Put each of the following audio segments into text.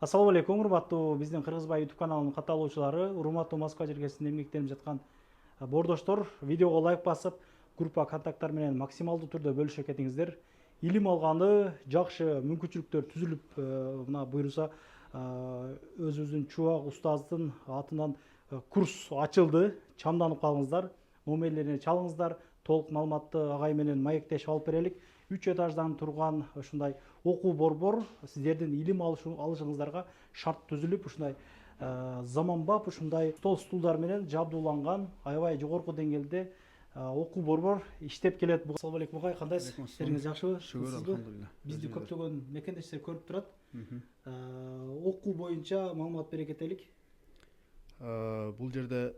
Ассаламу алейкум, урматтуу биздин Кыргызбай YouTube каналынын катталуучулары, урматтуу Москва жергесинде эмгектенип жаткан бордоштор, видеого лайк басып, группа контакттар менен максималдуу түрдө бөлүшө кетиңиздер. Илим алганы жакшы мүмкүнчүлүктөр түзүлүп, мына буюрса өзүбүздүн чубак устаздын атынан курс ачылды. Чамданып калыңыздар, номерлерине чалыңыздар, толук маалыматты агай менен маектешип алып берелик. 3 этаждан турган ушундай окуу борбор сиздердин илим алышыңыздарга шарт түзүлүп, ушундай заманбап ушундай стол стулдар менен жабдууланган аябай жогорку деңгээлде окуу борбор иштеп келет. Ассаламу алейкум агай, кандайсыз? Жериңиз жакшыбы? Шүгүр, алхамдулилlah. Бизди көптөгөн мекендештер көрүп турат. Окуу боюнча маалымат бере кетелик. Бул жерде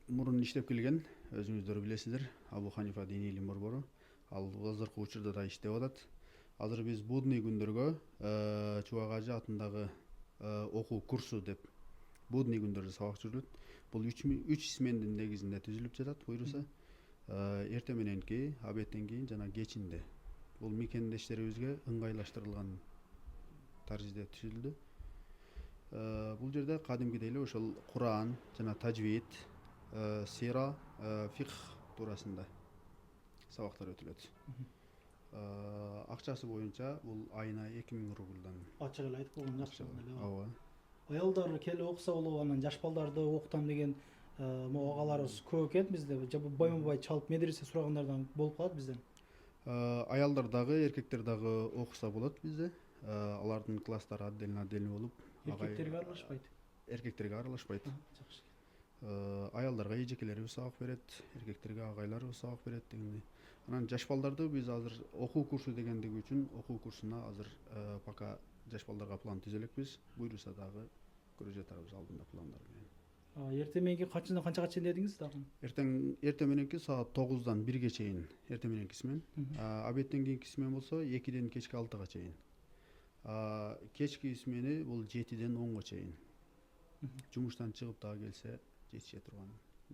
мурун иштеп келген, өзүңүздөр билесиздер, Абу Ханифа диний илим борбору. Ал азыркы учурда да иштеп атат. Азыр биз будный күндөргө Чубак ажы атындагы окуу курсу деп будный күндөрдө сабак жүрүлөт. Бул 3 смендин негизинде түзүлүп жатат, буюрса. Эртең мененки, абедтен кийин жана кечинде. Бул мекендештерибизге ыңгайлаштырылган тарзде түзүлдү. Бул жерде кадимкидей эле ошол Куран жана тажвид, сира, фикх туурасында сабактар өтүлөт. Акчасы боюнча бул айына 2000 рубльдан. Ачык эле айтып койгон жакшы. Ооба. Аялдар келип окуса болот, анан жаш балдарды окутам деген агаларыбыз көп экен бизде. Байма-бай чалып медресе сурагандардан болуп калат бизден. Аялдар дагы, эркектер дагы окуса болот бизде. Алардын класстары отдельно болуп, Эркектерге аралашпайт. Эркектерге аралашпайт. Жакшы. Аялдарга эжекелери сабак берет, эркектерге агайлар сабак берет дегендей. Анан жаш балдарды биз азыр окуу курсу дегендиги үчүн окуу курсуна азыр пока жаш балдарга план түзө элекпиз. Буйруса дагы көрүп жатабыз алдында пландар менен. Эртең мененки качынан канчага чейин дедиңиз дагы? Эртең мененки саат 9-дан 1-ге чейин эртең мененки смен. Абедтен кийинки смен болсо 2-ден кечки 6-га чейин. Кечки смени бул 7-ден 10-га чейин. Жумуштан чыгып дагы келсе жетише турган.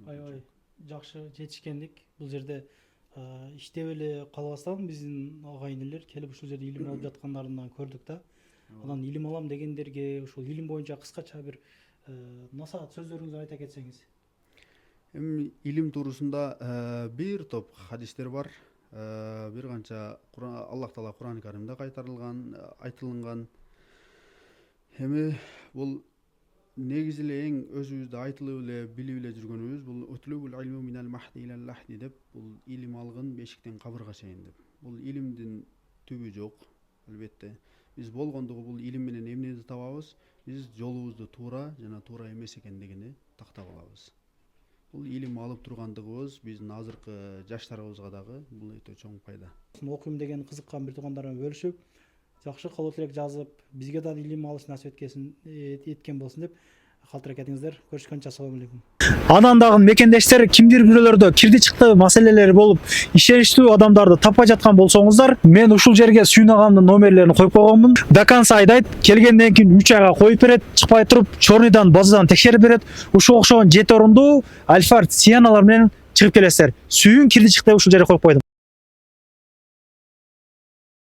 Аябай жакшы жетишкендик. Бул жерде иштеп эле калбастан биздин агайынелер келип ушул жерде илим алып жаткандарынан көрдүк да. Анан илим алам дегендерге ушул илим боюнча кыскача бир насаат сөздөрүңүздү айта кетсеңиз. Эми илим туурусунда бир топ хадистер бар. Бир канча Аллах Таала Куран Каримде кайтарылган, айтылган. Эми бул негизи эле эң өзүбүздө айтылып эле билип эле жүргөнүбүз бул утлубул илму минал махди илал лахди деп, бул илим алгын бешиктен кабырга чейин деп. Бул илимдин түбү жок, албетте. Биз болгондугу бул илим менен эмнени табабыз? Биз жолубузду туура жана туура эмес экендигини тактап алабыз. Бул илим алып тургандыгыбыз биздин азыркы жаштарыбызга дагы бул өтө чоң пайда. Окуйм деген кызыккан бир туугандар менен бөлүшүп, жакшы кабыл тилек жазып, бизге да илим алыш насип эткен болсун деп калтыра кетиңиздер. Көрүшкөнчө ассаламу алейкум. Анан дагы мекендештер кимдир бирөөлөрдө кирди чыкты маселелери болуп, ишеничтүү адамдарды таппай жаткан болсоңуздар, мен ушул жерге сүйнагандын номерлерин коюп койгонмун. До конца айдайт, келгенден кийин 3 айга коюп берет, чыкпай туруп, чорныйдан базадан текшерип берет. Ушул окшогон 7 орундуу альфард сианалар менен чыгып келесиздер. Сүйүн кирди чыкты ушул жерге коюп койдум.